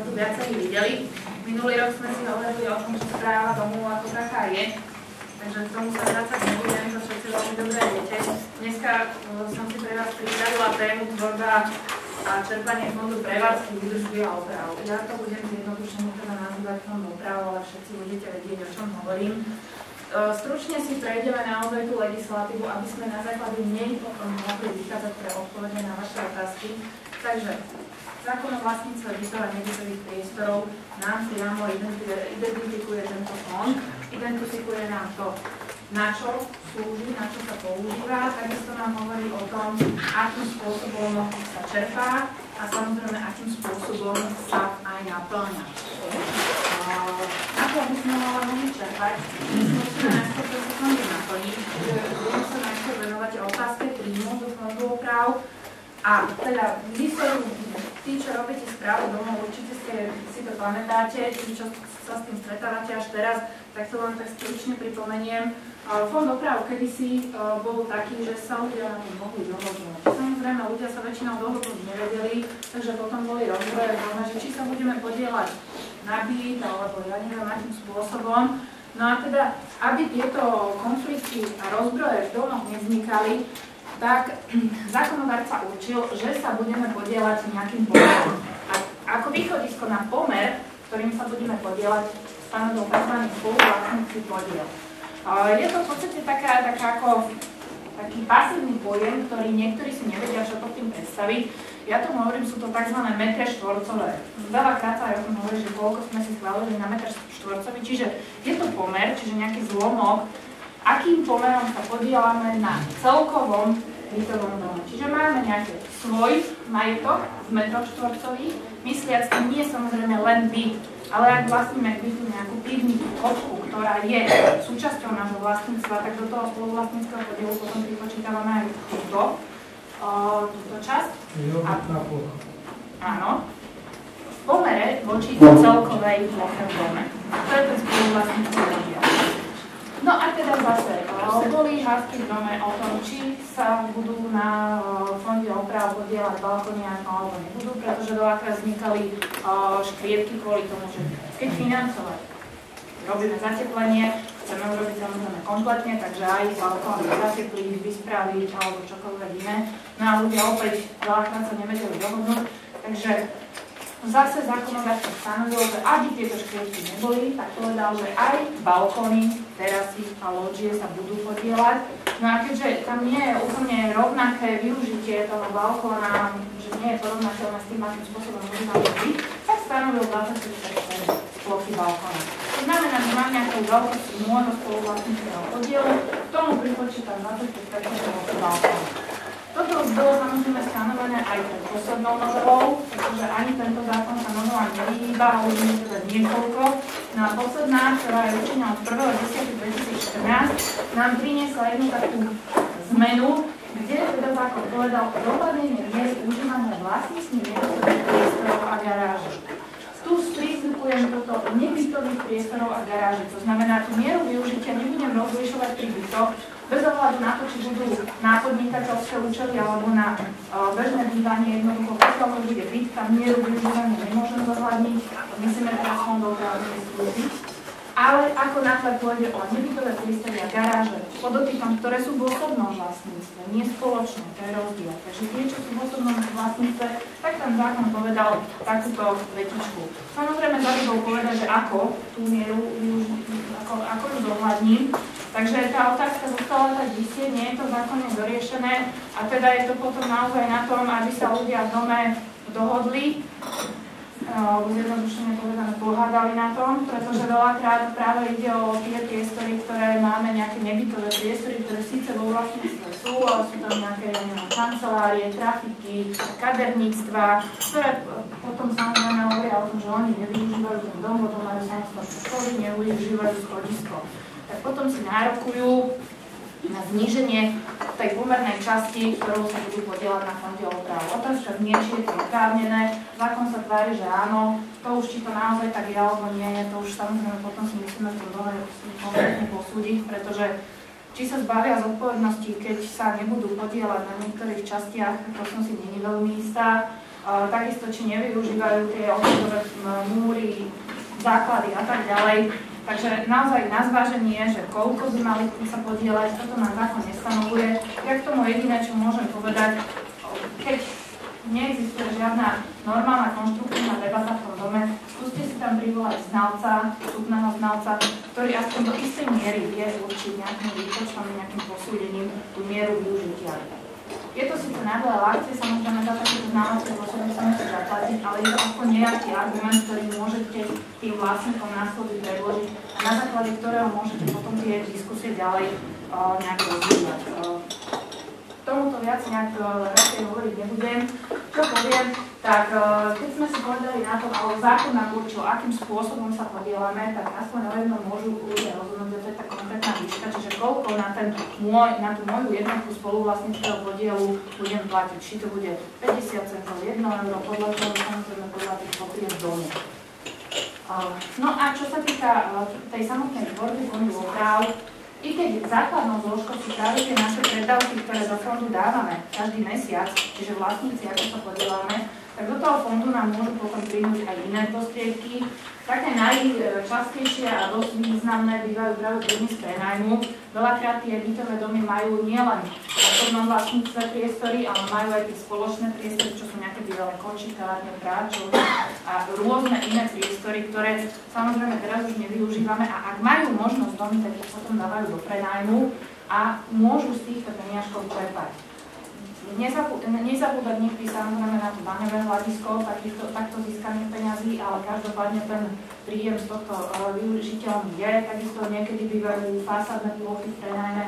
tu viacerí videli. Minulý rok sme si hovorili o tom, čo správa domov ako taká je. Takže k tomu sa vrácať nebudem, to všetci veľmi dobre viete. Dneska som si pre vás pripravila tému tvorba a čerpanie fondu prevádzky, výdržby a oprav. Ja to budem zjednodušene teda nazývať fond oprav, ale všetci budete vedieť, o čom hovorím. Stručne si prejdeme naozaj tú legislatívu, aby sme na základe nej potom mohli vychádzať pre odpovede na vaše otázky. Takže zákon o vlastníctve bytov a nebytových priestorov nám priamo identifikuje tento fond, identifikuje nám to, na čo slúži, na čo sa používa, takisto nám hovorí o tom, akým spôsobom sa čerpá a samozrejme, akým spôsobom sa aj naplňa. Na to, aby sme mohli čerpať, musíme najskôr to fondy naplniť, čiže budeme sa najskôr venovať otázke príjmu do fondu oprav. A teda vy, tí, čo robíte správu domov, určite si to pamätáte, tí, čo sa s tým stretávate až teraz, tak to len tak stručne pripomeniem. Fond oprav kedysi bol taký, že sa ľudia na tom mohli dohodnúť. Samozrejme, ľudia sa väčšinou dohodnúť nevedeli, takže potom boli rozbroje, že či sa budeme podieľať na byt, alebo ja neviem, akým spôsobom. No a teda, aby tieto konflikty a rozbroje v domoch nevznikali, tak zákonodárca určil, že sa budeme podieľať nejakým pomerom. A ako východisko na pomer, ktorým sa budeme podieľať, stanovil tzv. Spoluvlastnícky podiel. Je to v podstate taký pasívny pojem, ktorý niektorí si nevedia, čo pod tým predstaviť. Ja tomu hovorím, sú to tzv. Metre štvorcové. Veľakrát sa aj o tom hovorí, že koľko sme si schválili na metr štvorcový, čiže je to pomer, čiže nejaký zlomok, akým pomerom sa podielame na celkovom bytovom dome. Čiže máme nejaký svoj majetok v metroch štvorcových, mysliac tým nie samozrejme len byt, ale ak vlastníme k bytu nejakú pivnicu, kočku, ktorá je súčasťou nášho vlastníctva, tak do toho spoluvlastníckeho podielu potom pripočítavame aj túto časť. Áno. V pomere voči celkovej ploche v dome. To je ten spoluvlastnícky podiel. No a teda zase, boli hádky v dome o tom, či sa budú na fonde oprav podielať balkóniarko alebo nebudú, pretože veľakrát vznikali škriepky kvôli tomu, že keď financovať robíme zateplenie, chceme urobiť samozrejme kompletne, takže aj balkóny zatepliť, vyspraviť alebo čokoľvek iné. No a ľudia opäť veľakrát sa nevedeli dohodnúť, takže zase zákonodárca stanovil, že aby tieto škriepky neboli, tak povedal, že aj balkóny, terasy a lóžie sa budú podieľať. No a keďže tam nie je úplne rovnaké využitie toho balkóna, že nie je porovnateľné s tým, akým spôsobom môže tam byť, tak stanovil 20% plochy balkóna. To znamená, že mám nejakú veľkosť môjho spoluvlastníckeho podielu, k tomu pripočítam 20% plochy balkóna. Toto už bolo samozrejme stanovené aj pred poslednou novelou, pretože ani tento zákon sa novelám nevyhýba, ale už je teda niekoľko. No a posledná, ktorá je účinná od 1.10.2014, nám priniesla jednu takú zmenu, kde teda zákon povedal o dohľadnej miery užívania vlastníctva nebytových priestorov a garáží. Tu sprízvukujem toto nebytových priestorov a garáží. To znamená, tú mieru využitia nebudem rozlišovať pri bytoch, bez ohľadu na to, či budú na podnikateľské účely alebo na bežné bývanie, jednoducho pokiaľ to bude byť, tam mieru využívania nemôžem zohľadniť, myslíme teraz fondov právnej služby. Ale ako náklad pôjde o nebytové priestory a garáže, podotýkam, ktoré sú v osobnom vlastníctve, nie spoločné, to je rozdiel. Takže tie, čo sú v osobnom vlastníctve, tak tam zákon povedal takúto vetičku. Samozrejme, zabudol povedať, že ako tú mieru ako ju zohľadním. Takže tá otázka zostala tak vysieť, nie je to zákonne doriešené a teda je to potom naozaj na tom, aby sa ľudia v dome dohodli, zjednodušene povedané pohádali na tom, pretože veľakrát práve ide o tie priestory, ktoré máme nejaké nebytové priestory, ktoré síce vo vlastníctve sú, ale sú tam nejaké kancelárie, trafiky, kaderníctva, ktoré potom samozrejme hovoria o tom, že oni nevyužívajú ten dom, potom majú samostatné školy, nevyužívajú schodisko. Tak potom si nárokujú na zníženie tej pomernej časti, ktorou sa budú podieľať na fonde oprav. Otázka znie, či je to oprávnené. Zákon sa tvári, že áno. To už či to naozaj tak je, alebo nie je, to už samozrejme potom si musíme v tom dome konkrétne posúdiť, pretože či sa zbavia zodpovednosti, keď sa nebudú podieľať na niektorých častiach, to som si nie veľmi istá. takisto či nevyužívajú tie odchodové múry, základy a tak ďalej. Takže naozaj na zváženie, že koľko by mali sa podieľať, toto nám zákon nestanovuje. Ja k tomu jediné, čo môžem povedať, keď neexistuje žiadna normálna konštruktívna debata v tom dome, skúste si tam privolať znalca, súdneho znalca, ktorý aspoň do istej miery vie určiť nejakým výpočtom, nejakým posúdením tú mieru využitia. Je to síce náhle ľahšie, samozrejme za takéto znalosti posledne sa musí zaplatiť, ale je to aspoň nejaký argument, ktorý môžete tým vlastníkom následne predložiť a na základe ktorého môžete potom tie diskusie ďalej nejak rozvíjať. Tomuto viac nejak radšej hovoriť nebudem. Čo poviem, tak keď sme si povedali na tom, alebo zákon nám určil, akým spôsobom sa podielame, tak aspoň o jednom môžu ľudia rozhodnúť, že to je tá konkrétna výška, čiže koľko na tú moju jednotku spoluvlastníckeho podielu budem platiť. Či to bude 50 centov, 1 euro, podľa toho samozrejme podľa tých potrieb domu. No a čo sa týka tej samotnej tvorby fondu oprav, i keď základnou zložkou sú práve tie naše predávky, ktoré do fondu dávame každý mesiac, čiže vlastníci, ako sa podielame, tak do toho fondu nám môžu potom príjmuť aj iné prostriedky. Také najčastejšie a dosť významné bývajú práve príjmy z prenajmu. Veľakrát tie bytové domy majú nielen osobnom vlastníctve priestory, ale majú aj tie spoločné priestory, čo sú nejaké bývalé kočikárne, práčovne a rôzne iné priestory, ktoré samozrejme teraz už nevyužívame a ak majú možnosť domy, tak ich potom dávajú do prenajmu a môžu z týchto peniažkov čerpať. Nezabúdať nikdy samozrejme na to daňové hľadisko takto získaných peňazí, ale každopádne ten príjem z tohto využiteľný je. Takisto niekedy bývajú fásádne plochy v prenajme,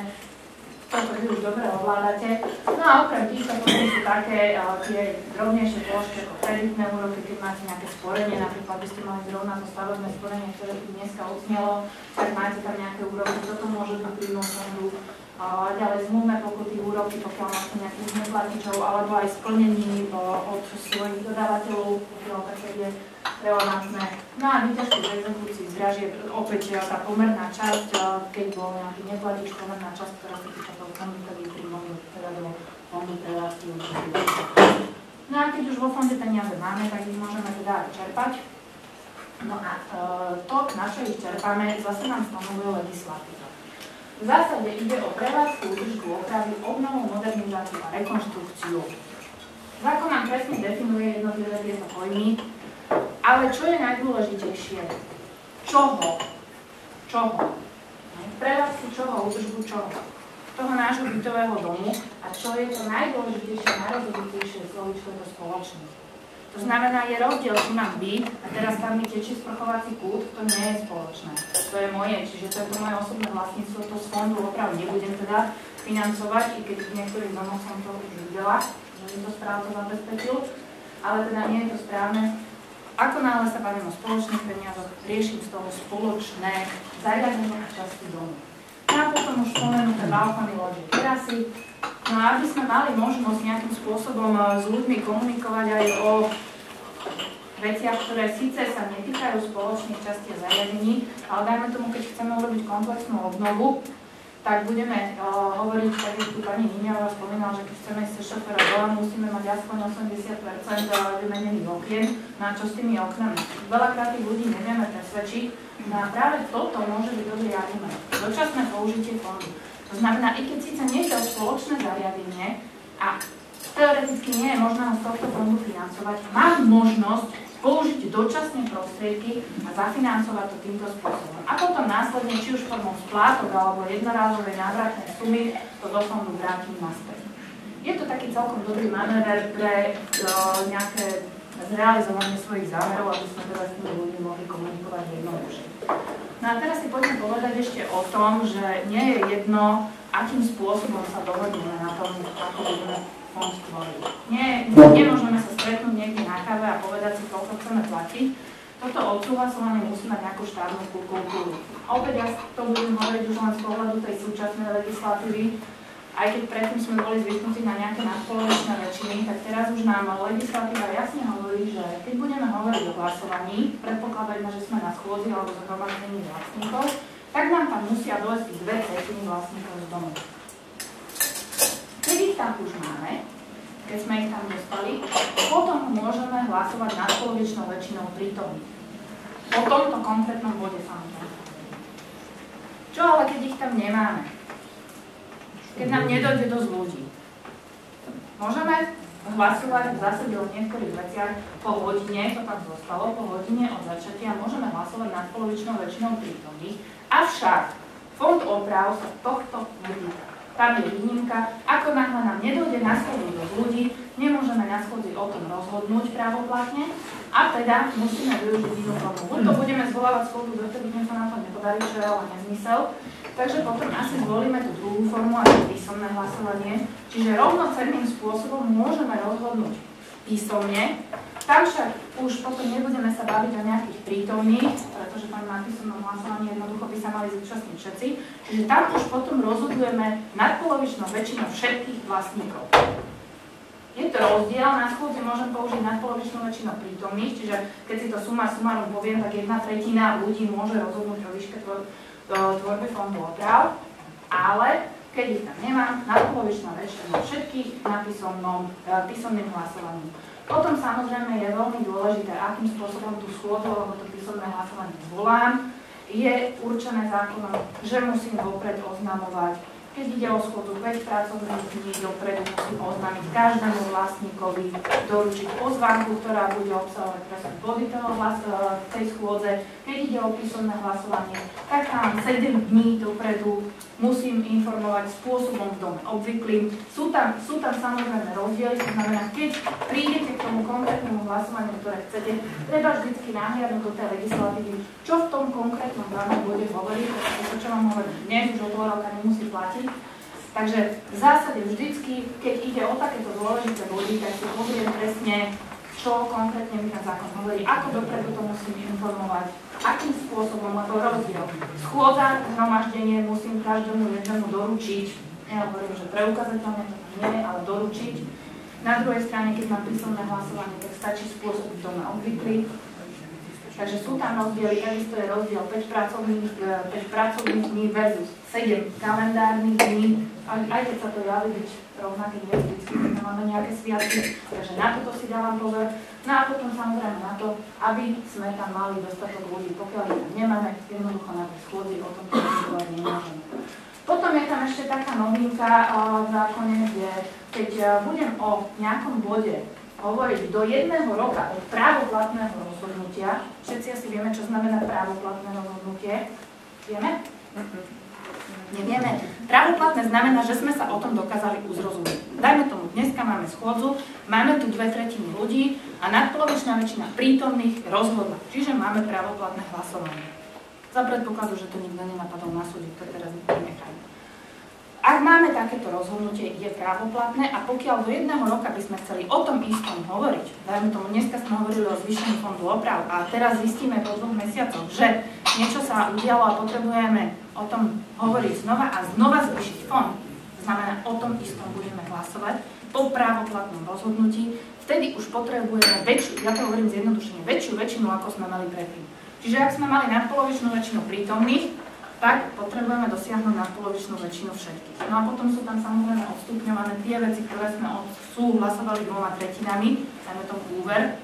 toto vy už dobre ovládate. No a okrem týchto sú také tie drobnejšie položky ako kreditné úroky, keď máte nejaké sporenie, napríklad by ste mali zrovna to stavebné sporenie, ktoré tu dneska odznelo, tak máte tam nejaké úroky, toto môže byť príjmom fondu. Ďalej zmluvné pokuty, úroky, pokiaľ máte nejakých neplatičov, alebo aj splnení od svojich dodávateľov, pokiaľ také je relevantné. No a výťažky z exekúcií z dražieb, opäť tá pomerná časť, keď bol nejaký neplatič, pomerná časť, ktorá sa týka toho fondu, ktorý príjmovi teda do fondu prevázky. No a keď už vo fonde peniaze máme, tak ich môžeme teda aj čerpať. No a to, na čo ich čerpáme, zase nám stanovuje legislatíva. V zásade ide o prevádzku, údržbu, opravy, obnovu, modernizáciu a rekonštrukciu. Zákon nám presne definuje jednotlivé tieto pojmy, ale čo je najdôležitejšie? Čoho? Prevádzku čoho? Údržbu čoho? Toho nášho bytového domu a čo je to najdôležitejšie, najrozhodnutejšie slovíčko je to spoločné. To znamená, je rozdiel, či mám byt a teraz tam mi tečí sprchovací kút, to nie je spoločné. To je moje, čiže to je to moje osobné vlastníctvo, to z fondu opravdu nebudem teda financovať, i keď v niektorých domoch som to už videla, že mi to správne zabezpečil, ale teda nie je to správne. Ako náhle sa bavím o spoločných peniazoch, riešim z toho spoločné zariadenie a časti domu. A potom už spomenuté balkóny, loďie, terasy. No a aby sme mali možnosť nejakým spôsobom s ľuďmi komunikovať aj o veciach, ktoré síce sa netýkajú spoločných častí a zariadení, ale dajme tomu, keď chceme urobiť komplexnú obnovu, tak budeme hovoriť, tak jak tu pani Níňová spomínala, že keď chceme ísť šoféra dole, musíme mať aspoň 80% vymenených okien. No a čo s tými oknami? Veľakrát tých ľudí nevieme presvedčiť, no a práve toto môže byť dobrý argument. Dočasné použitie fondu. To znamená, i keď síce nie je to spoločné zariadenie a teoreticky nie je možné z tohto fondu financovať, mám možnosť použiť dočasné prostriedky a zafinancovať to týmto spôsobom. A potom následne, či už formou splátok alebo jednorázovej návratnej sumy, to do fondu vrátim naspäť. Je to taký celkom dobrý manéver pre nejaké zrealizovanie svojich zámerov, aby sme teda s tými ľuďmi mohli komunikovať jednoduchšie. No a teraz si poďme povedať ešte o tom, že nie je jedno, akým spôsobom sa dohodneme na tom, ako budeme fond stvoriť. Nemôžeme sa stretnúť niekde na káve a povedať si, koľko chceme platiť. Toto odsúhlasovanie musí mať nejakú štátnu kultúru. Opäť ja to budem hovoriť už len z pohľadu tej súčasnej legislatívy. Aj keď predtým sme boli zvyknutí na nejaké nadpolovičné väčšiny, tak teraz už nám legislatíva jasne hovorí, že keď budeme hovoriť o hlasovaní, predpokladajme, že sme na schôdzi alebo zhromaždení vlastníkov, tak nám tam musia dovesť 2/3 vlastníkov z domu. Keď ich tam už máme, keď sme ich tam dostali, potom môžeme hlasovať nadpolovičnou väčšinou prítomných. O tomto konkrétnom bode samozrejme. Čo ale keď ich tam nemáme? Keď nám nedojde dosť ľudí. Môžeme hlasovať v zásade o niektorých veciach po hodine, to tak zostalo, po hodine od začatia, môžeme hlasovať nadpolovičnou väčšinou prítomných. Avšak fond oprav sa tohto netýka. Tam je výnimka, ako náhle nám nedojde na schôdzu dosť ľudí, nemôžeme na schôdzi o tom rozhodnúť právoplatne a teda musíme využiť inú formu. Buď to budeme zvolávať schôdzu, dotedy sa nám to nepodarí, čo je ale nezmysel. Takže potom asi zvolíme tú druhú formu, a to písomné hlasovanie. Čiže rovnocenným spôsobom môžeme rozhodnúť písomne. Tam však už potom nebudeme sa baviť o nejakých prítomných, pretože tam na písomnom hlasovaní jednoducho by sa mali zúčastniť všetci. Čiže tam už potom rozhodujeme nadpolovičnou väčšinou všetkých vlastníkov. Je to rozdiel, na schôdzi môžem použiť nadpolovičnú väčšinu prítomných, čiže keď si to suma sumarum poviem, tak 1/3 ľudí môže rozhodnúť o výške tvorby fondu oprav, ale keď ich tam nemám, nadpolovičná väčšina všetkých na písomným hlasovaním. Potom samozrejme je veľmi dôležité, akým spôsobom tú schôdzu alebo to písomné hlasovanie zvolám. Je určené zákonom, že musím vopred oznamovať. Keď ide o schôdzu 5 pracovných dní dopredu, musím oznámiť každému vlastníkovi, doručiť pozvánku, ktorá bude obsahovať presne body tej schôdze. Keď ide o písomné hlasovanie, tak tam 7 dní dopredu musím informovať spôsobom v dome obvyklým. Sú tam samozrejme rozdiely, to znamená, keď prídete k tomu konkrétnemu hlasovaniu, ktoré chcete, treba vždycky nahliadnúť do tej legislatívy, čo v tom konkrétnom danom bude hovoriť, pretože to, čo vám hovorím dnes, už od 2 roka nemusí platiť. Takže v zásade vždycky, keď ide o takéto dôležité body, tak si poviem presne, čo konkrétne mi ten zákon hovorí, ako dopredu to musím informovať, akým spôsobom, lebo rozdiel. Schôdza, zhromaždenie musím každému jednému doručiť, nehovorím, že preukazateľne to nie je, ale doručiť. Na druhej strane, keď mám písomné hlasovanie, tak stačí spôsob v dome obvyklý. Takže sú tam rozdiely, takisto je rozdiel 5 pracovných dní versus 7 kalendárnych dní. Aj keď sa to javí byť rovnaké, nie vždycky, keď máme nejaké sviatky, takže na toto si dávam pozor. No a potom samozrejme na to, aby sme tam mali dostatok ľudí. Pokiaľ ich tam nemáme, jednoducho na tej schôdzi o tomto rozhodovať nemôžeme. Potom je tam ešte taká novinka v zákone, kde keď budem o nejakom bode hovoriť do 1 roka od právoplatného rozhodnutia. Všetci asi vieme, čo znamená právoplatné rozhodnutie. Vieme? Nevieme. Právoplatné znamená, že sme sa o tom dokázali uzrozumieť. Dajme tomu, dneska máme schôdzu, máme tu 2/3 ľudí a nadpolovičná väčšina prítomných rozhodla. Čiže máme právoplatné hlasovanie. Za predpokladu, že to nikto nenapadol na súde, to teraz nechajú. Ak máme takéto rozhodnutie, je právoplatné a pokiaľ do 1 roka by sme chceli o tom istom hovoriť, dajme tomu, dneska sme hovorili o zvýšení fondu oprav a teraz zistíme po 2 mesiacoch, že niečo sa udialo a potrebujeme o tom hovoriť znova a znova zvýšiť fond, znamená, o tom istom budeme hlasovať po právoplatnom rozhodnutí, vtedy už potrebujeme väčšiu, ja to hovorím zjednodušene, väčšiu väčšinu, ako sme mali predtým. Čiže ak sme mali nadpolovičnú väčšinu prítomných, tak potrebujeme dosiahnuť nadpolovičnú väčšinu všetkých. No a potom sú tam samozrejme odstupňované tie veci, ktoré sme odsúhlasovali 2/3, dajme tomu úver,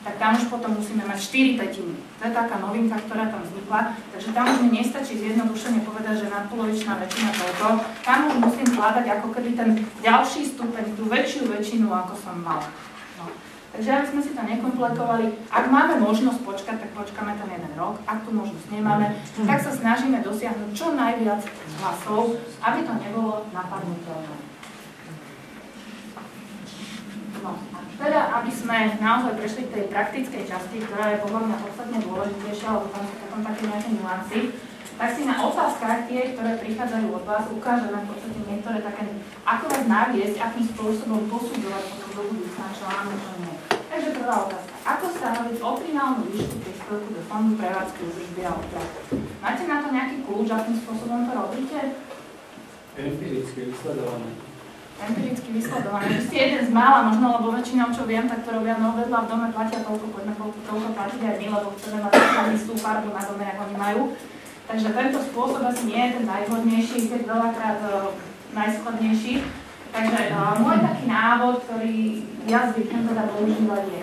tak tam už potom musíme mať 4/5. To je taká novinka, ktorá tam vznikla, takže tam už mi nestačí zjednodušene povedať, že nadpolovičná väčšina toľko. Tam už musím hľadať ako keby ten ďalší stupeň, tú väčšiu väčšinu, ako som mala. No. Takže aby sme si to nekomplikovali, ak máme možnosť počkať, tak počkáme ten 1 rok. Ak tú možnosť nemáme, tak sa snažíme dosiahnuť čo najviac hlasov, aby to nebolo napadnutelné. No, teda, aby sme naozaj prešli k tej praktickej časti, ktorá je podľa mňa podstatne dôležitejšia, lebo tam sú potom také nejaké nuancy, tak si na otázkach tie, ktoré prichádzajú od vás, ukážeme v podstate niektoré také, ako vás naviesť, akým spôsobom posudzovať potom do budúcna, čo áno, čo nie. Takže prvá otázka. Ako stanoviť optimálnu výšku príspevku do fondu prevádzky údržby a oprav? Máte na to nejaký kľúč, akým spôsobom to robíte? Empiricky vysledované. Empiricky vysledované. Vy ste jeden z mála, možno, lebo väčšinou, čo viem, tak to robia novedla v dome, platia toľko, poďme toľko platiť aj my, lebo chceme mať takú istú farbu na dome, ako oni majú. Takže tento spôsob asi nie je ten najvhodnejší, keď veľakrát najskladnejší. Takže môj taký návrh návod, ktorý ja zvyknem teda používať je.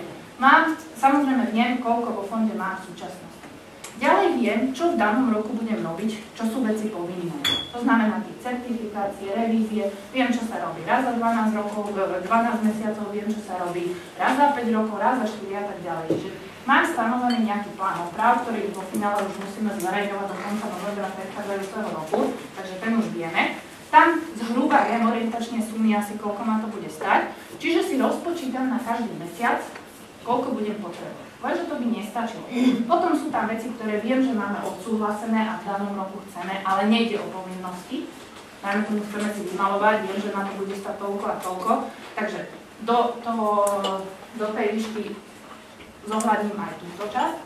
Samozrejme viem, koľko vo fonde mám v súčasnosti. Ďalej viem, čo v danom roku budem robiť, čo sú veci povinné. To znamená tie certifikácie, revízie, viem, čo sa robí raz za 12 rokov, 12 mesiacov, viem, čo sa robí raz za 5 rokov, raz za 4 a tak ďalej. Čiže mám stanovený nejaký plán oprav, ktorý vo finále už musíme zverejňovať do konca novembra predchádzajúceho roku, takže ten už vieme. Tam zhruba viem orientačne sumy asi, koľko ma to bude stať, čiže si rozpočítam na každý mesiac, koľko budem potrebovať. Lenže to by nestačilo. Potom sú tam veci, ktoré viem, že máme odsúhlasené a v danom roku chceme, ale nejde o povinnosti. Najmä tomu chceme si vymalovať, viem, že nám to bude stať toľko a toľko. Takže do tej výšky zohľadním aj túto časť.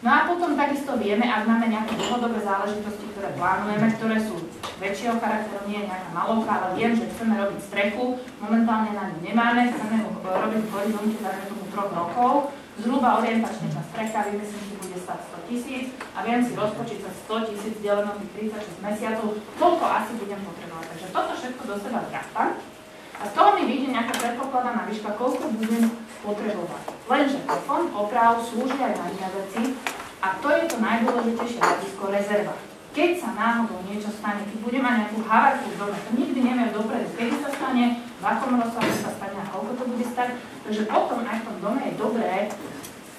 No a potom takisto vieme, ak máme nejaké dlhodobé záležitosti, ktoré plánujeme, ktoré sú väčšieho charakteru, nie je nejaká malovka, ale viem, že chceme robiť strechu, momentálne na ňu nemáme, chceme ho robiť v horizonte, dajme tomu 3 rokov. Zhruba orientačne tá strecha, vymyslím si, bude stať 100 000 a viem si rozpočítať 100 000 deleno tých 36 mesiacov, koľko asi budem potrebovať. Takže toto všetko do seba vrátam a z toho mi vyjde nejaká predpokladaná výška, koľko budem potrebovať. Lenže fond oprav slúži aj na iné veci a to je to najdôležitejšie hľadisko rezerva. Keď sa náhodou niečo stane, keď budem mať nejakú havarku v dome, to nikdy neviem dopredu, kedy sa stane, v akom rozsahu sa stane a koľko to bude stať. Takže potom aj v tom dome je dobré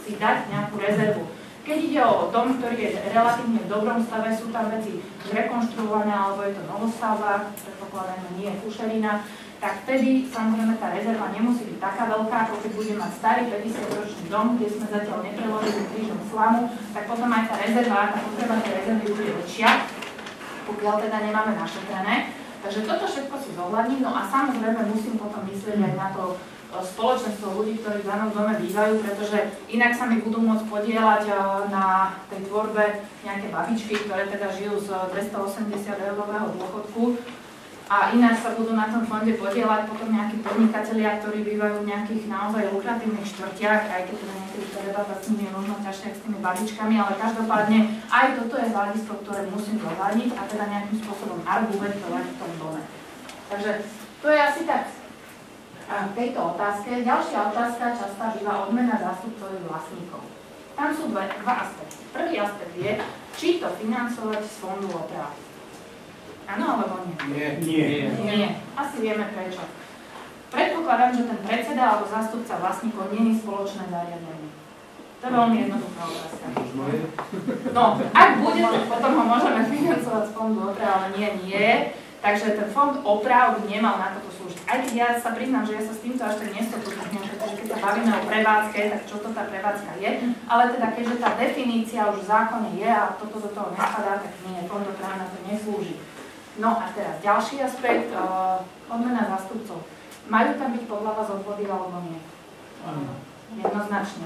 si dať nejakú rezervu. Keď ide o dom, ktorý je relatívne v dobrom stave, sú tam veci zrekonštruované, alebo je to novostavba, predpokladajme nie je fušerina, tak vtedy samozrejme tá rezerva nemusí byť taká veľká, ako keď budeme mať starý 50-ročný dom, kde sme zatiaľ nepreložili krížom slamu, tak potom aj tá rezerva, tá potreba tej rezervy bude väčšia, pokiaľ teda nemáme našetrené. Takže toto všetko si zohľadním, no a samozrejme musím potom myslieť aj na to spoločenstvo ľudí, ktorí v danom dome bývajú, pretože inak sa mi budú môcť podieľať na tej tvorbe nejaké babičky, ktoré teda žijú z 280-eurového dôchodku, a ináč sa budú na tom fonde podieľať potom nejakí podnikatelia, ktorí bývajú v nejakých naozaj lukratívnych štvrtiach, aj keď teda niekedy tá debata s nimi je možno ťažšia s tými babičkami, ale každopádne aj toto je hľadisko, ktoré musím zohľadniť a teda nejakým spôsobom argumentovať v tom dome. Takže to je asi tak k tejto otázke. Ďalšia otázka častá býva odmena zástupcových vlastníkov. Tam sú dva aspekty. Prvý aspekt je, či to financovať z fondu oprav. Áno, alebo nie? Nie. Asi vieme prečo. Predpokladám, že ten predseda alebo zástupca vlastníkov nie je spoločné zariadenie. To je veľmi jednoduchá otázka. No, ak bude, potom ho môžeme financovať z fondu oprav, ale nie. Takže ten fond oprav by nemal na toto slúžiť. Aj keď ja sa priznám, že ja sa s týmto až tak nestotožňujem, pretože keď sa bavíme o prevádzke, tak čo to tá prevádzka je, ale teda keďže tá definícia už v zákone je a toto do toho nespadá, tak nie, fond oprav na to neslúži. No a teraz ďalší aspekt, odmena zástupcov. Majú tam byť podľava z odvody alebo nie? Jednoznačne.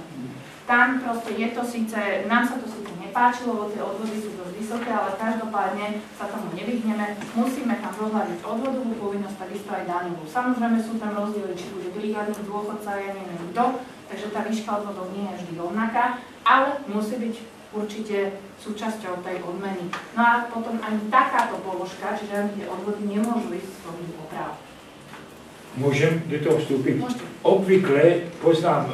Tam proste je to síce, nám sa to síce nepáčilo, lebo tie odvody sú dosť vysoké, ale každopádne sa tomu nevyhneme. Musíme tam zohľadiť odvodovú povinnosť, takisto aj daňovú. Samozrejme sú tam rozdiely, či bude brigádny dôchodca, ja neviem kto, takže tá výška odvodov nie je vždy rovnaká, ale musí byť určite súčasťou tej odmeny. No a potom ani takáto položka, čiže ani tie odvody nemôžu ísť z fondu oprav. Môžem do toho vstúpiť? Môžete. Obvykle poznám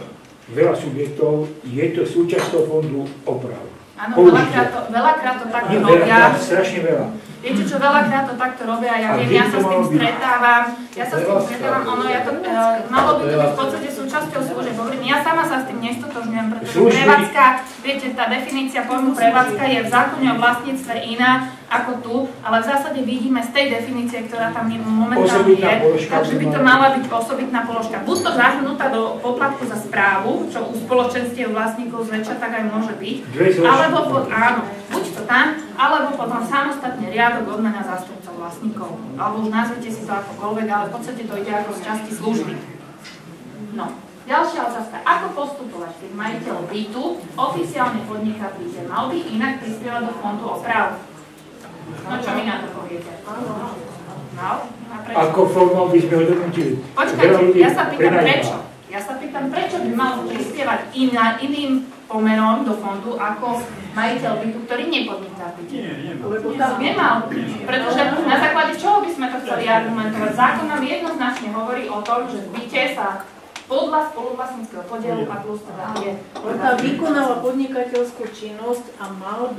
veľa subjektov, je to súčasťou fondu oprav. Áno, veľakrát to takto robia. Strašne veľa. Viete čo, veľakrát to takto robia, ja viem, ja sa s tým stretávam, ono, malo by to byť v podstate súčasťou služieb. Ja sama sa s tým nestotožňujem, pretože prevádzka, viete, tá definícia pojmu prevádzka je v zákone o vlastníctve iná ako tu, ale v zásade vidíme z tej definície, ktorá tam momentálne je, takže by to mala byť osobitná položka. Buď to zahrnutá do poplatku za správu, čo u spoločenstiev vlastníkov zväčša tak aj môže byť, alebo áno, buď to tam, alebo potom samostatne riadok odmena zástupcov vlastníkov. Alebo už nazvite si to akokoľvek, ale v podstate to ide ako z časti služby. No, ďalšia otázka. Ako postupovať, keď majiteľ bytu oficiálne podniká v byte? Mal by inak prispievať do fondu oprav? No čo mi na to poviete? No, a prečo? Ako formou by sme ho dokončili? Počkajte, ja sa pýtam prečo. Ja sa pýtam, prečo by mal prispievať iným pomerom do fondu ako majiteľ bytu, ktorý nepodniká byt. Lebo tam Nemal, pretože na základe čoho by sme to chceli argumentovať? Zákon nám jednoznačne hovorí o tom, že v byte sa podľa spoluvlastníckeho podielu a plus teda je. tá vykonáva podnikateľskú činnosť a mal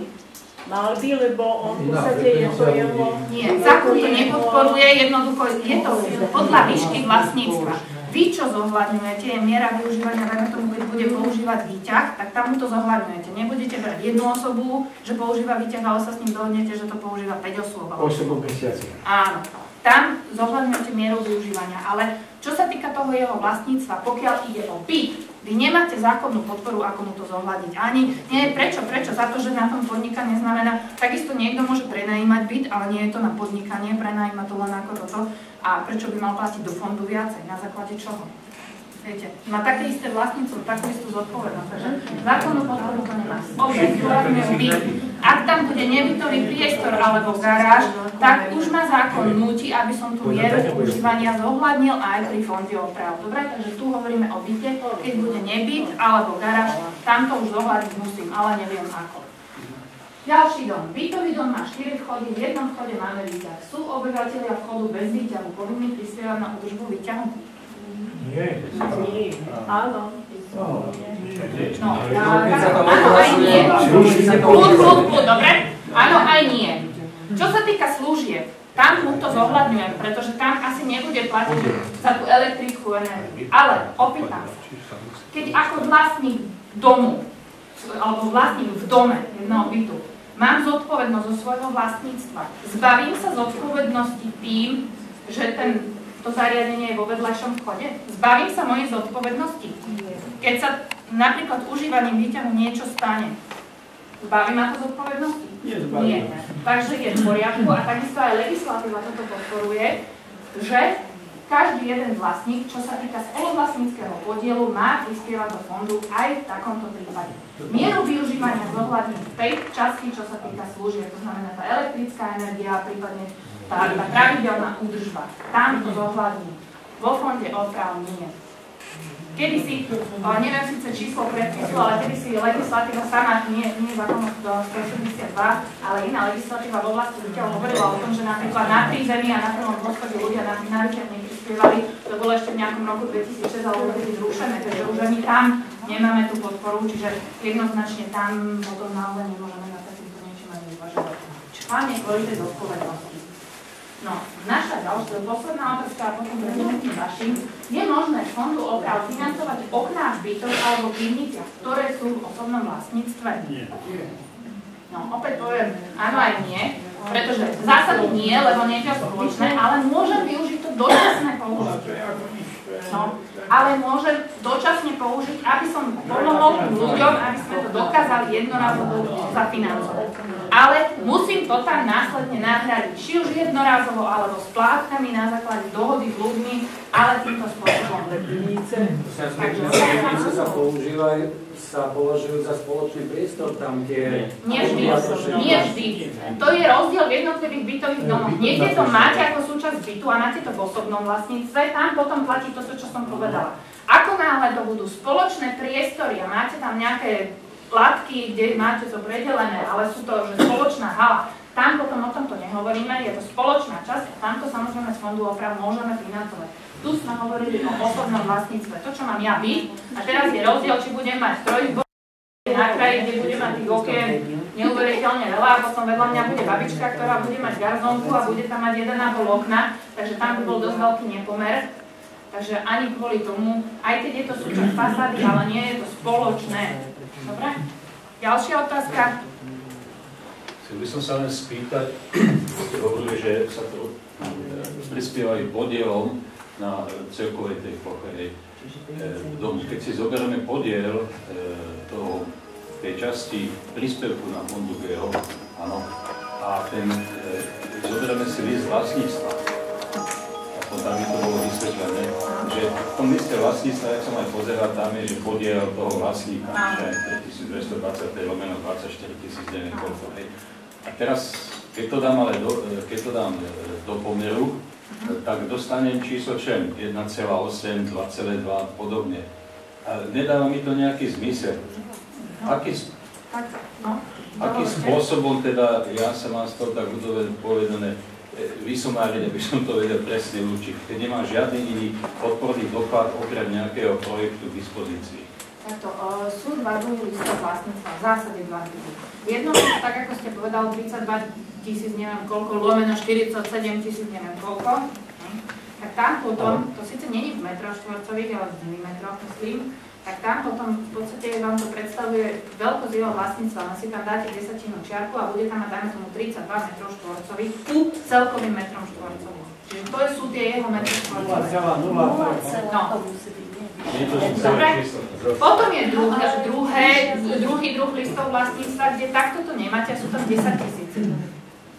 by, lebo on v podstate je to jeho... Nie, zákon to nepodporuje, jednoducho je to podľa výšky vlastníctva. Vy, čo zohľadňujete, je miera využívania, dajme tomu, keď bude používať výťah, tak tam mu to zohľadňujete. Nebudete brať jednu osobu, že používa výťah, ale sa s ním dohodnete, že to používa 5 osôb. 8 mesiaci. Áno. Tam zohľadňujete mieru využívania, ale čo sa týka toho jeho vlastníctva, pokiaľ ide o byt, vy nemáte zákonnú podporu, ako mu to zohľadiť. Ani nie, prečo? Za to, že na tom podnikanie znamená, takisto niekto môže prenajímať byt, ale nie je to na podnikanie, prenajíma to len ako toto. A prečo by mal platiť do fondu viacej? Na základe čoho? Viete, má také isté vlastníctvo, takú istú zodpovednosť, takže zákonnú podporu to nemá. Opäť zohľadňujem byt. Ak tam bude nebytový priestor alebo garáž, tak už ma zákon núti, aby som tú mieru používania zohľadnil aj pri fonde oprav. Dobre, takže tu hovoríme o byte, keď bude nebyt alebo garáž, tam to už zohľadiť musím, ale neviem ako. Ďalší dom. Bytový dom má 4 vchody, v jednom vchode máme výťah. Sú obyvateľia vchodu bez výťahu povinní prispievať na údržbu výťahu? Nie. Áno. No, áno, aj nie. Kľud, dobre? Áno, aj nie. Čo sa týka služieb, tam mu to zohľadňujem, pretože tam asi nebude platiť za tú elektrickú energiu. Ale opýtam sa, keď ako vlastník domu, alebo vlastník v dome jedného bytu, mám zodpovednosť zo svojho vlastníctva, zbavím sa zodpovednosti tým, že to zariadenie je vo vedľajšom vchode? Zbavím sa mojej zodpovednosti? Keď sa napríklad užívaním výťahu niečo stane, zbaví ma to zodpovednosti? Nie. Takže je v poriadku a takisto aj legislatíva toto podporuje, že každý jeden vlastník, čo sa týka spoluvlastníckeho podielu, má prispievať do fondu aj v takomto prípade. Mieru využívania zohľadní v tej časti, čo sa týka služieb, to znamená tá elektrická energia, prípadne tá pravidelná údržba. Tam to zohľadní. Vo fonde oprav nie. Kedysi, neviem síce číslo predpisu, ale kedysi legislatíva sama, nie zákon do 182, ale iná legislatíva v oblasti výťahu hovorila o tom, že napríklad na prízemí a na prvom poschodí ľudia na výťah neprispievali. To bolo ešte v nejakom roku 2006 alebo 2000 zrušené, takže už ani tam nemáme tú podporu, čiže jednoznačne tam potom naozaj nemôžeme na takýmto niečím ani uvažovať. Hlavne kvôli tej zodpovednosti. No, naša ďalšia, posledná otázka a potom prezidentným vašim. Je možné z fondu oprav financovať okná v bytoch alebo pivniciach, ktoré sú v osobnom vlastníctve? Nie. No, opäť poviem, áno aj nie, pretože v zásade nie, lebo nie je to spoločné, ale môžem využiť to dočasné použitie. No, ale môžem dočasne použiť, aby som pomohol ľuďom, aby sme to dokázali jednorazovo zafinancovať. Ale musím to tam následne nahradiť, či už jednorazovo, alebo splátkami na základe dohody s ľuďmi, ale týmto spôsobom. Pivnice sa považujú za spoločný priestor tam, kde... Nie vždy. To je rozdiel v jednotlivých bytových domoch. Niekde to máte ako súčasť bytu a máte to v osobnom vlastníctve, tam potom platí to, čo som povedala. Ako náhle to budú spoločné priestory a máte tam nejaké platky, kde máte to predelené, ale sú to že spoločná hala, tam potom o tomto nehovoríme, je to spoločná časť a tamto samozrejme z fondu oprav môžeme financovať. Tu sme hovorili o osobnom vlastníctve, to čo mám ja byť a teraz je rozdiel, či budem mať trojizbový na kraji, kde budem mať tých okien neuveriteľne veľa a potom vedľa mňa bude babička, ktorá bude mať garzónku a bude tam mať 1,5 okna, takže tam by bol dosť veľký nepomer. Takže ani kvôli tomu, aj keď je to súčasť fasády, ale nie je to spoločné. Dobre? Ďalšia otázka? Chcel by som sa len spýtať, ste hovorili, že sa to prispievajú podielom na celkovej tej ploche domu. Keď si zoberieme podiel tej časti príspevku na fondu GEO, áno, a zoberieme si list vlastníctva, tam mi to bolo vysvetlené, že v tom liste vlastníctva, jak som aj pozeral, tam je, že podiel toho vlastníka, že 3220/24 neviem koľko. A teraz, keď to dám do pomeru, tak dostanem číslo čem? 1,8, 2,2 a podobne. A nedáva mi to nejaký zmysel. Akým spôsobom teda, ja sa mám z toho tak povedané, vysumáriť, aby som to vedel presne určiť, keď nemám žiadny iný podporný doklad okrem nejakého projektu k dispozícii. Takto, sú dva druhy listov vlastníctva, v zásade dva druhy. Jedno, tak ako ste povedal, 32 000 neviem koľko, lomeno 47 000 neviem koľko, tak tam potom, to síce nie je v metroch štvorcových, ale v milimetroch myslím, tak tam potom v podstate vám to predstavuje veľkosť jeho vlastníctva, len si tam dáte desatinu čiarku a bude tam mať, dajme tomu, 32 metrov štvorcových ku celkovým metrom štvorcovým. Čiže to sú tie jeho metry štvorcové. 0,0. No. Dobre. Potom je druhý druh listov vlastníctva, kde takto to nemáte, sú tam 10 000.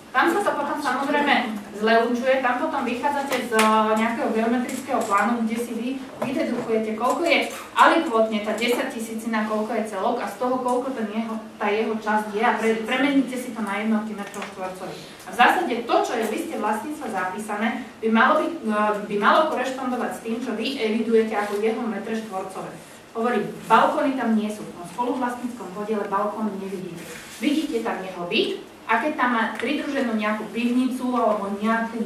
Tam sa to potom samozrejme zleučuje, tam potom vychádzate z nejakého geometrického plánu, kde si vy vydedukujete, koľko je alikvotne tá 10 000, koľko je celok a z toho, koľko tá jeho časť je a premeníte si to na jednotky metrov štvorcových. A v zásade to, čo je v liste vlastníctva zapísané, by malo korešpondovať s tým, čo vy evidujete ako jeho metre štvorcové. Hovorím, balkóny tam nie sú, v spoluvlastníckom podiele balkóny nevidíte. Vidíte tam jeho byt, a keď tam má pridruženú nejakú pivnicu alebo nejakú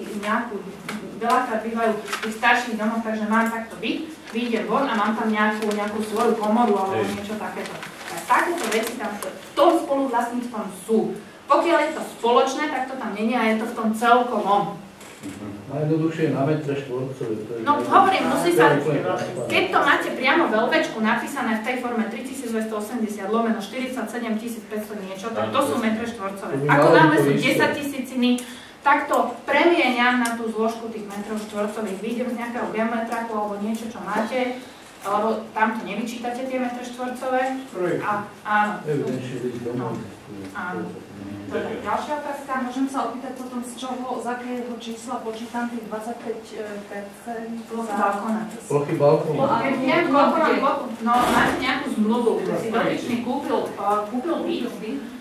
veľakrát bývajú v tých starších domoch, takže mám takto byt, vyjdem von a mám tam nejakú svoju komoru alebo niečo takéto. Tak takéto veci tam v tom spoluvlastníctvom sú. Pokiaľ je to spoločné, tak to tam nie je a je to v tom celkovom. Najjednoduchšie na metre štvorcové. No hovorím, musí sa, keď to máte priamo v LVčku napísané v tej forme 3280 lomeno 47 500 niečo, tak to sú metre štvorcové. Ako náhle sú 10 000, tak to premieňam na tú zložku tých metrov štvorcových. Vyjdem z nejakého geometraku alebo niečo, čo máte, alebo tam to nevyčítate tie metre štvorcové. Áno. Áno. Ďalšia otázka. Môžem sa opýtať potom, z akého čísla počítam tých 25% balkóna. Plochy balkóna. No, máte nejakú zmluvu, kde si dotyčný kúpil byt,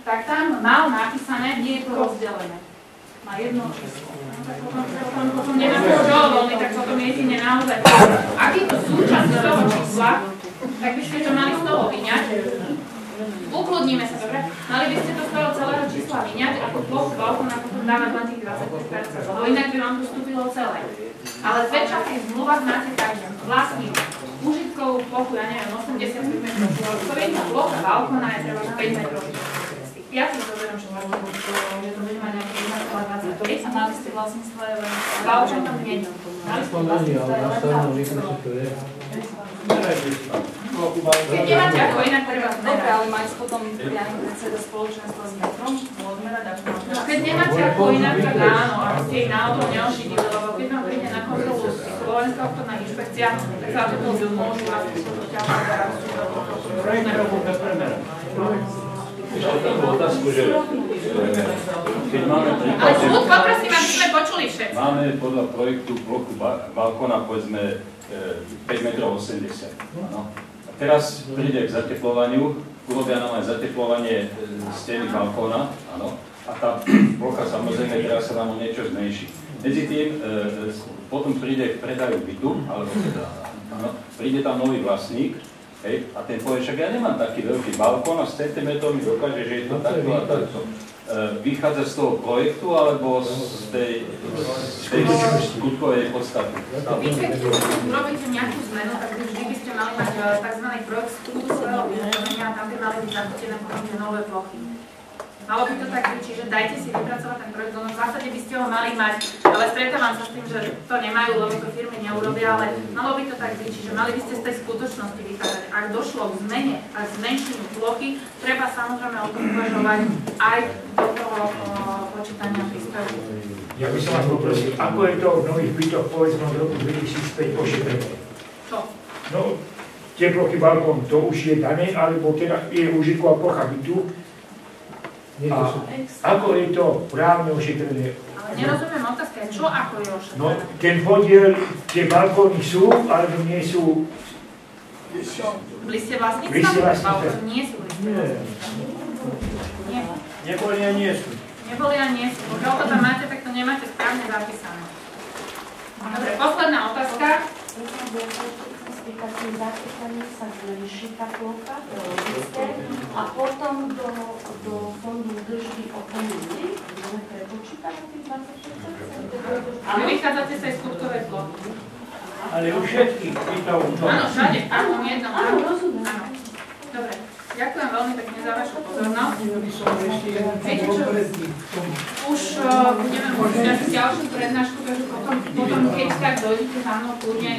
tak tam mal napísané, nie je to rozdelené. Má jedno číslo. Potom nemáte voľný, tak potom jedine naozaj. Ak je to súčasť toho čísla, tak by ste to mali z toho vyňať. Ukludníme sa, dobre? Mali by ste to z toho celého čísla vyňať a tú plochu balkóna potom dávať len tých 25%, lebo inak by vám to vstúpilo celé. Ale zväčša v tých zmluvách máte tak, že vlastní užitkovú plochu, ja neviem, 85 metrov štvorcových, a plocha balkóna je treba 5 metrov štvorcových. Z tých 5 zoberiem, že to bude mať nejaké 1,25 a na liste vlastníctva je len balkón tam nie je. Na liste vlastníctva je len keď nemáte ako inak treba zmerať. Dobre, ale máte potom priamy predseda spoločenstva s metrom, odmerať a čo máte? No keď nemáte ako inak, tak áno, ak ste ich náhodou neošidili, lebo keď vám príde na kontrolu Slovenská obchodná inšpekcia, tak sa to môžu vás potiaľať a sú do toho Ešte takú otázku, že keď máme príklad... Ale súd, poprosím, aby sme počuli všetci. Máme podľa projektu plochu balkóna, povedzme, 5,80 m. No. A teraz príde k zateplovaniu, urobia nám aj zateplovanie steny balkóna, áno, a tá plocha samozrejme teraz sa nám o niečo zmenší. Medzi tým potom príde k predaju bytu, alebo teda, áno, príde tam nový vlastník, hej, a ten povie, však ja nemám taký veľký balkón a s centimetrom mi dokáže, že je to takto a takto. Vychádza z toho projektu alebo z tej skutkovej podstaty? Vy, keď urobíte nejakú zmenu, tak vždy by ste mali mať tzv. Projekt skutkového vyjadrenia a tam by mali byť zachytené potom tie nové plochy. Malo by to tak byť, čiže dajte si vypracovať ten projekt, v zásade by ste ho mali mať, ale stretávam sa s tým, že to nemajú, lebo to firmy neurobia, ale malo by to tak byť, čiže mali by ste z tej skutočnosti vychádzať. Ak došlo k zmene a k zmenšeniu plochy, treba samozrejme o tom uvažovať aj do toho počítania príspevku. Ja by som vás poprosil, ako je to v nových bytoch, povedzme od roku 2005 ošetrené? Čo? No, tie plochy balkón, to už je dané, alebo teda je užitková plocha bytu. A ako je to právne ošetrené? Ale nerozumiem otázka, čo ako je ošetrené? No, ten podiel, tie balkóny sú, alebo nie sú? V liste vlastníctva? Balkóny nie sú v liste vlastníctva. Nie. Neboli a nie sú. Neboli a nie sú. Pokiaľ to tam máte, tak to nemáte správne zapísané. Dobre, posledná otázka. napríklad tým zakúpaním sa zvýši tá plocha, to je logické, a potom do fondu držby o tom nie, budeme prepočítať tých 20%. Ale vychádzate sa aj skutkovej plochy. Ale u všetkých pýtajú to. Áno, všade, áno, jedno. Áno, rozumiem. Áno. Dobre, ďakujem veľmi pekne za vašu pozornosť. Viete čo? Už budeme môcť dať ďalšiu prednášku, takže potom keď tak dojdete za mnou kľudne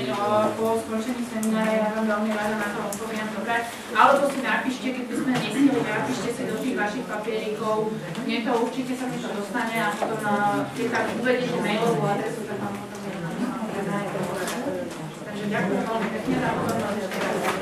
po skončení seminára, ja vám veľmi rada na to odpoviem, dobre? Alebo si napíšte, keď by sme nestihli, napíšte si do tých vašich papierikov, mne to určite sa mi to dostane a potom keď tam uvedete mailovú adresu, tak vám potom jedno. Takže ďakujem veľmi pekne za pozornosť.